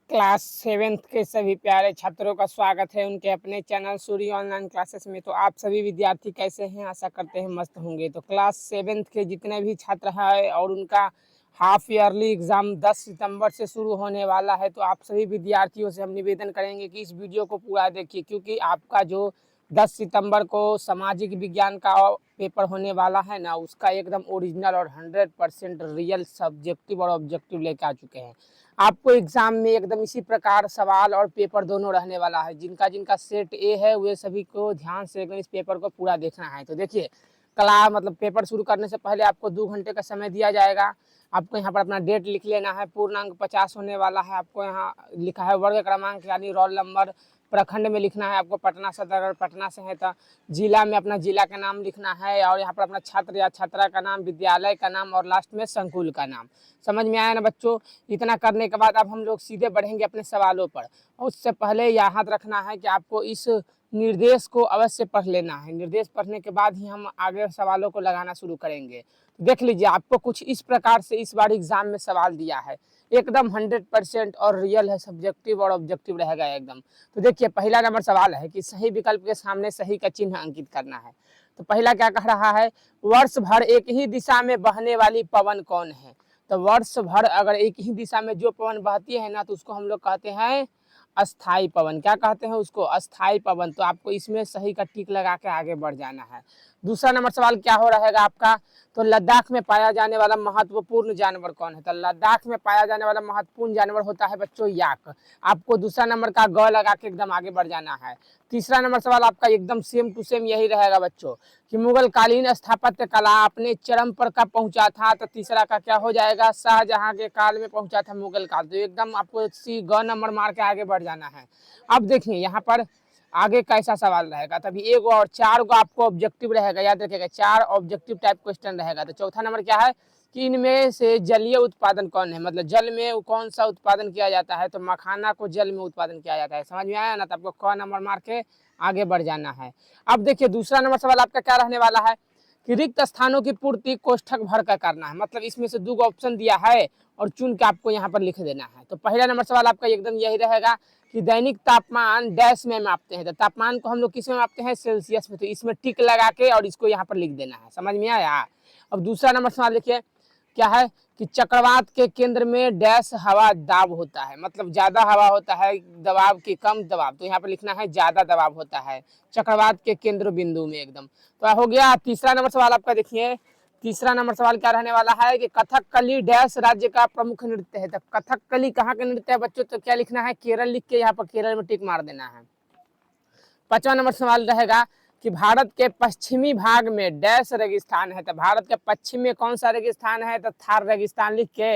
Class 7th के सभी प्यारे छात्रों का स्वागत है उनके अपने चैनल सूर्य ऑनलाइन क्लासेस में। तो आप सभी विद्यार्थी कैसे हैं? आशा करते हैं मस्त होंगे। तो क्लास 7th के जितने भी छात्र हैं और उनका हाफ ईयरली एग्ज़ाम 10 सितंबर से शुरू होने वाला है, तो आप सभी विद्यार्थियों से हम निवेदन करेंगे कि इस वीडियो को पूरा देखिए, क्योंकि आपका जो 10 सितंबर को सामाजिक विज्ञान का पेपर होने वाला है ना, उसका एकदम ओरिजिनल और 100% रियल सब्जेक्टिव और ऑब्जेक्टिव लेके आ चुके हैं। आपको एग्जाम में एकदम इसी प्रकार सवाल और पेपर दोनों रहने वाला है। जिनका जिनका सेट ए है वे सभी को ध्यान से एकदम इस पेपर को पूरा देखना है। तो देखिए, पेपर शुरू करने से पहले आपको 2 घंटे का समय दिया जाएगा। आपको यहाँ पर अपना डेट लिख लेना है। पूर्णांक 50 होने वाला है। आपको यहाँ लिखा है वर्ग क्रमांक यानी रोल नंबर। प्रखंड में लिखना है आपको पटना सदर, अगर पटना से है तो जिला में अपना जिला का नाम लिखना है, और यहाँ पर अपना छात्र या छात्रा का नाम, विद्यालय का नाम और लास्ट में संकुल का नाम। समझ में आया ना बच्चों? इतना करने के बाद अब हम लोग सीधे बढ़ेंगे अपने सवालों पर। और उससे पहले याद रखना है कि आपको इस निर्देश को अवश्य पढ़ लेना है। निर्देश पढ़ने के बाद ही हम आगे सवालों को लगाना शुरू करेंगे। तो देख लीजिए, आपको कुछ इस प्रकार से इस बार एग्जाम में सवाल दिया है। एकदम 100% और रियल है, सब्जेक्टिव और ऑब्जेक्टिव रहेगा एकदम। तो देखिए, पहला नंबर सवाल है कि सही विकल्प के सामने सही का चिन्ह अंकित करना है। तो पहला क्या कह रहा है? वर्ष भर एक ही दिशा में बहने वाली पवन कौन है? तो वर्ष भर अगर एक ही दिशा में जो पवन बहती है ना, तो उसको हम लोग कहते हैं अस्थाई पवन। क्या कहते हैं उसको? अस्थाई पवन। तो आपको इसमें सही का टिक लगा के आगे बढ़ जाना है। दूसरा नंबर सवाल क्या हो रहेगा आपका? तो लद्दाख में पाया जाने वाला महत्वपूर्ण जानवर कौन है? तो लद्दाख में पाया जाने वाला महत्वपूर्ण जानवर होता है बच्चों याक। आपको दूसरा नंबर का ग लगा के एकदम आगे बढ़ जाना है। तीसरा नंबर सवाल आपका एकदम सेम टू सेम यही रहेगा बच्चों कि मुगल कालीन स्थापत्य कला अपने चरम पर कब पहुंचा था? तो तीसरा का क्या हो जाएगा? शाहजहां के काल में पहुंचा था मुगल काल। तो एकदम आपको सी ग नंबर मार के आगे बढ़ जाना है। अब देखिए यहाँ पर आगे कैसा सवाल रहेगा। तभी एक और 4 को आपको ऑब्जेक्टिव रहेगा, याद रखिएगा 4 ऑब्जेक्टिव टाइप क्वेश्चन रहेगा। तो चौथा नंबर क्या है कि इनमें से जलीय उत्पादन कौन है? मतलब जल में कौन सा उत्पादन किया जाता है? तो मखाना को जल में उत्पादन किया जाता है। समझ में आया ना? तो आपको क नंबर मार के आगे बढ़ जाना है। अब देखिए, दूसरा नंबर सवाल आपका क्या रहने वाला है कि रिक्त स्थानों की पूर्ति कोष्ठक भर कर करना है। मतलब इसमें से 2 ऑप्शन दिया है और चुन के आपको यहाँ पर लिख देना है। तो पहला नंबर सवाल आपका एकदम यही रहेगा कि दैनिक तापमान डैश में मापते हैं। तो तापमान को हम लोग किस में मापते हैं? सेल्सियस में। तो इसमें टिक लगा के और इसको यहाँ पर लिख देना है। समझ में आया? अब दूसरा नंबर सवाल देखिए क्या है कि चक्रवात के केंद्र में डैश हवा दाब होता है। मतलब ज्यादा हवा होता है दबाव की कम दबाव। तो यहाँ पर लिखना है ज्यादा दबाव होता है चक्रवात के केंद्र बिंदु में एकदम। तो हो गया तीसरा नंबर सवाल आपका। देखिए तीसरा नंबर सवाल क्या रहने वाला है कि कथकली डैश राज्य का प्रमुख नृत्य है। तो कथकली कहाँ का नृत्य है बच्चों? तो क्या लिखना है? केरल लिख के यहाँ पर केरल में टिक मार देना है। 5वां नंबर सवाल रहेगा कि भारत के पश्चिमी भाग में डैश रेगिस्तान है। तो भारत के पश्चिम में कौन सा रेगिस्तान है? तो थार रेगिस्तान लिख के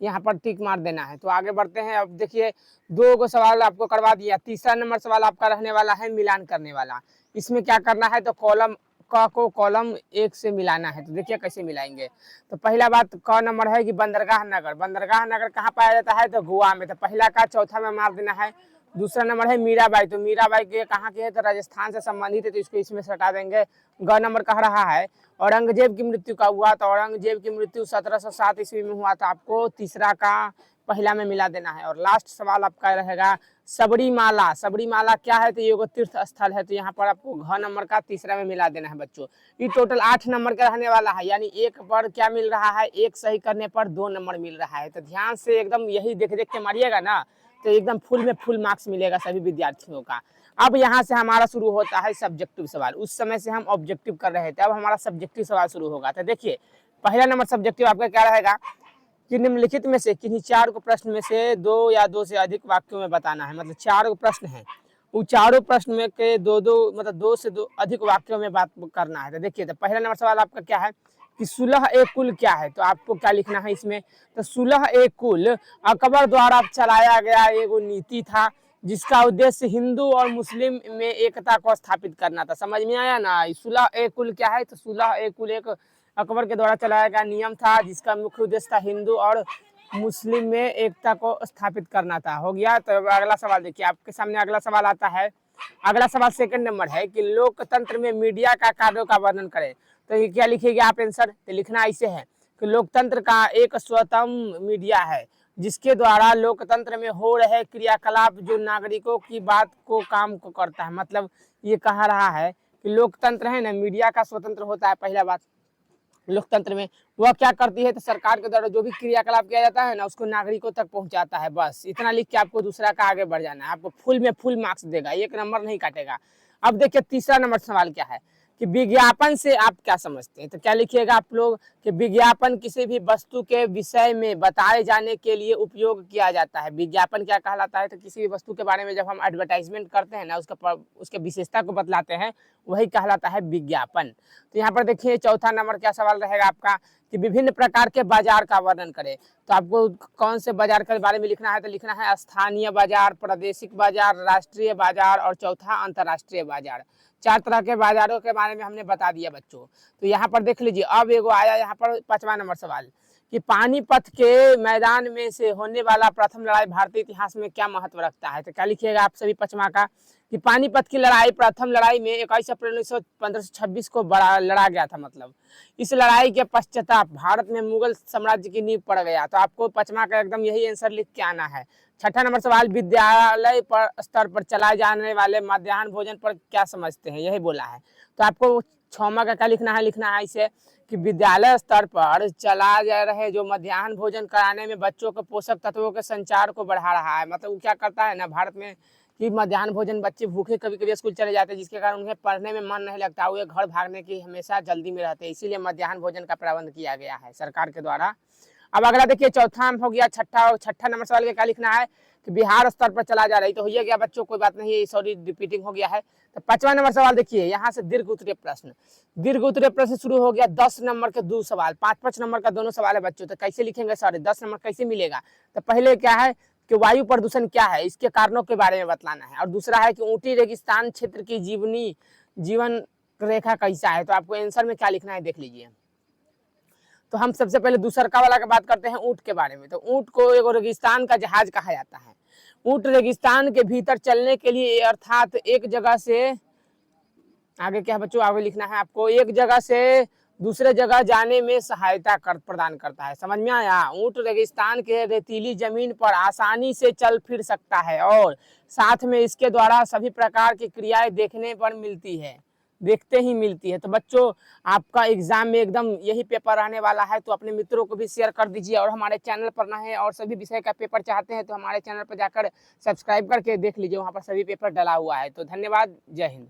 यहाँ पर टिक मार देना है। तो आगे बढ़ते हैं। अब देखिए 2 को सवाल आपको करवा दिया। तीसरा नंबर सवाल आपका रहने वाला है मिलान करने वाला। इसमें क्या करना है? तो कॉलम क को कॉलम 1 से मिलाना है। तो देखिए कैसे मिलाएंगे। तो पहला बात क नंबर है कि बंदरगाह नगर। बंदरगाह नगर कहाँ पाया जाता है? तो गोवा में। तो पहला का चौथा में मार देना है। दूसरा नंबर है मीराबाई। तो मीराबाई के कहाँ के है? तो राजस्थान से संबंधित है। तो इसको इसमें से हटा देंगे। ग नंबर कह रहा है औरंगजेब की मृत्यु का हुआ। तो औरंगजेब की मृत्यु 1707 ईस्वी में हुआ। तो आपको तीसरा का पहला में मिला देना है। और लास्ट सवाल आपका रहेगा सबरीमाला। सबरीमाला क्या है? तो ये एगो तीर्थ स्थल है। तो यहाँ पर आपको घ नंबर का तीसरा में मिला देना है बच्चों। ये टोटल 8 नंबर का रहने वाला है। यानी एक पर क्या मिल रहा है? एक सही करने पर 2 नंबर मिल रहा है। तो ध्यान से एकदम यही देख देख के मारिएगा ना, तो एकदम फुल में फुल मार्क्स मिलेगा सभी विद्यार्थियों का। अब यहाँ से हमारा शुरू होता है सब्जेक्टिव सवाल। उस समय से हम ऑब्जेक्टिव कर रहे थे, अब हमारा सब्जेक्टिव सवाल शुरू होगा। तो देखिए पहला नंबर सब्जेक्टिव आपका क्या रहेगा कि निम्नलिखित में से किन्हीं 4 को प्रश्न में से 2 या 2 से अधिक वाक्यों में बताना है। मतलब 4 प्रश्न है, वो चारों प्रश्न में के 2-2 मतलब 2 से 2 अधिक वाक्यों में बात करना है। तो देखिए तो पहला नंबर सवाल आपका क्या है कि सुलह ए कुल क्या है? तो आपको क्या लिखना है इसमें? तो सुलह ए कुल अकबर द्वारा चलाया गया एगो नीति था जिसका उद्देश्य हिंदू और मुस्लिम में एकता को स्थापित करना था। समझ में आया ना? सुलह ए कुल क्या है? तो सुलह ए कुल एक अकबर के द्वारा चलाया गया नियम था जिसका मुख्य उद्देश्य था हिंदू और मुस्लिम में एकता को स्थापित करना था। हो गया। तो अगला सवाल देखिए आपके सामने अगला सवाल आता है। अगला सवाल सेकंड नंबर है कि लोकतंत्र में मीडिया का कार्यों का वर्णन करें। तो ये क्या लिखिएगा आप आंसर? तो लिखना ऐसे है कि लोकतंत्र का एक स्वतंत्र मीडिया है जिसके द्वारा लोकतंत्र में हो रहे क्रियाकलाप जो नागरिकों की बात को काम को करता है। मतलब ये कह रहा है कि लोकतंत्र है ना, मीडिया का स्वतंत्र होता है। पहला बात, लोकतंत्र में वह क्या करती है तो सरकार के द्वारा जो भी क्रियाकलाप किया जाता है ना उसको नागरिकों तक पहुंचाता है। बस इतना लिख के आपको दूसरा का आगे बढ़ जाना है, आपको फुल में फुल मार्क्स देगा, 1 नंबर नहीं काटेगा। अब देखिए तीसरा नंबर सवाल क्या है कि विज्ञापन से आप क्या समझते हैं। तो क्या लिखिएगा आप लोग कि विज्ञापन किसी भी वस्तु के विषय में बताए जाने के लिए उपयोग किया जाता है। विज्ञापन क्या कहलाता है तो किसी भी वस्तु के बारे में जब हम एडवर्टाइजमेंट करते हैं ना उसके विशेषता को बतलाते हैं, वही कहलाता है विज्ञापन। तो यहाँ पर देखिए चौथा नंबर क्या सवाल रहेगा आपका कि विभिन्न प्रकार के बाजार का वर्णन करें। तो आपको कौन से बाजार के बारे में लिखना है तो लिखना है स्थानीय बाजार, प्रादेशिक बाजार, राष्ट्रीय बाजार और चौथा अंतर्राष्ट्रीय बाजार। 4 तरह के बाजारों के बारे में हमने बता दिया बच्चों। तो यहाँ पर देख लीजिए, अब एगो आया यहाँ पर 5वां नंबर सवाल कि पानीपत के मैदान में से होने वाला प्रथम लड़ाई भारतीय इतिहास में क्या महत्व रखता है। तो क्या लिखिएगा आप सभी 5वां का कि पानीपत की लड़ाई, प्रथम लड़ाई में 21 अप्रैल 1526 को लड़ा गया था। मतलब इस लड़ाई के पश्चात भारत में मुगल साम्राज्य की नींव पड़ गया। तो आपको 5वां का एकदम यही आंसर लिख के आना है। 6ठा नंबर सवाल विद्यालय पर स्तर पर चलाए जाने वाले मध्याह्न भोजन पर क्या समझते हैं, यही बोला है। तो आपको 6वां का क्या लिखना है इसे कि विद्यालय स्तर पर चला जा रहे जो मध्याह्न भोजन कराने में बच्चों के पोषक तत्वों के संचार को बढ़ा रहा है। मतलब वो क्या करता है ना भारत में कि मध्याह्न भोजन, बच्चे भूखे कभी कभी स्कूल चले जाते हैं जिसके कारण उन्हें पढ़ने में मन नहीं लगता, वो घर भागने की हमेशा जल्दी में रहते हैं, इसीलिए मध्याह्न भोजन का प्रबंध किया गया है सरकार के द्वारा। अब अगला देखिए चौथा हो गया, छठा नंबर सवाल का क्या लिखना है कि बिहार स्तर पर चला जा रही। तो हो गया बच्चों, कोई बात नहीं, सॉरी रिपीटिंग हो गया है। तो 5वां नंबर सवाल देखिए, यहाँ से दीर्घ उत्तरीय प्रश्न, दीर्घ उत्तरीय प्रश्न शुरू हो गया। 10 नंबर के 2 सवाल, 5-5 नंबर का दोनों सवाल है बच्चों। तो कैसे लिखेंगे सॉरी 10 नंबर कैसे मिलेगा। तो पहले क्या है कि वायु प्रदूषण क्या है, इसके कारणों के बारे में बतलाना है। और दूसरा है कि ऊंटी रेगिस्तान क्षेत्र की जीवन रेखा कैसा है। तो आपको आंसर में क्या लिखना है देख लीजिए। तो हम सबसे पहले दूसरका वाला का बात करते हैं ऊंट के बारे में। तो ऊंट को एक रेगिस्तान का जहाज कहा जाता है। ऊंट रेगिस्तान के भीतर चलने के लिए अर्थात एक जगह से आगे क्या बच्चों, आगे लिखना है आपको, एक जगह से दूसरे जगह जाने में सहायता प्रदान करता है। समझ में आया। ऊंट रेगिस्तान के रेतीली जमीन पर आसानी से चल फिर सकता है और साथ में इसके द्वारा सभी प्रकार की क्रियाएं देखते ही मिलती है। तो बच्चों आपका एग्जाम में एकदम यही पेपर रहने वाला है। तो अपने मित्रों को भी शेयर कर दीजिए और हमारे चैनल पर नए और सभी विषय का पेपर चाहते हैं तो हमारे चैनल पर जाकर सब्सक्राइब करके देख लीजिए, वहाँ पर सभी पेपर डला हुआ है। तो धन्यवाद, जय हिंद।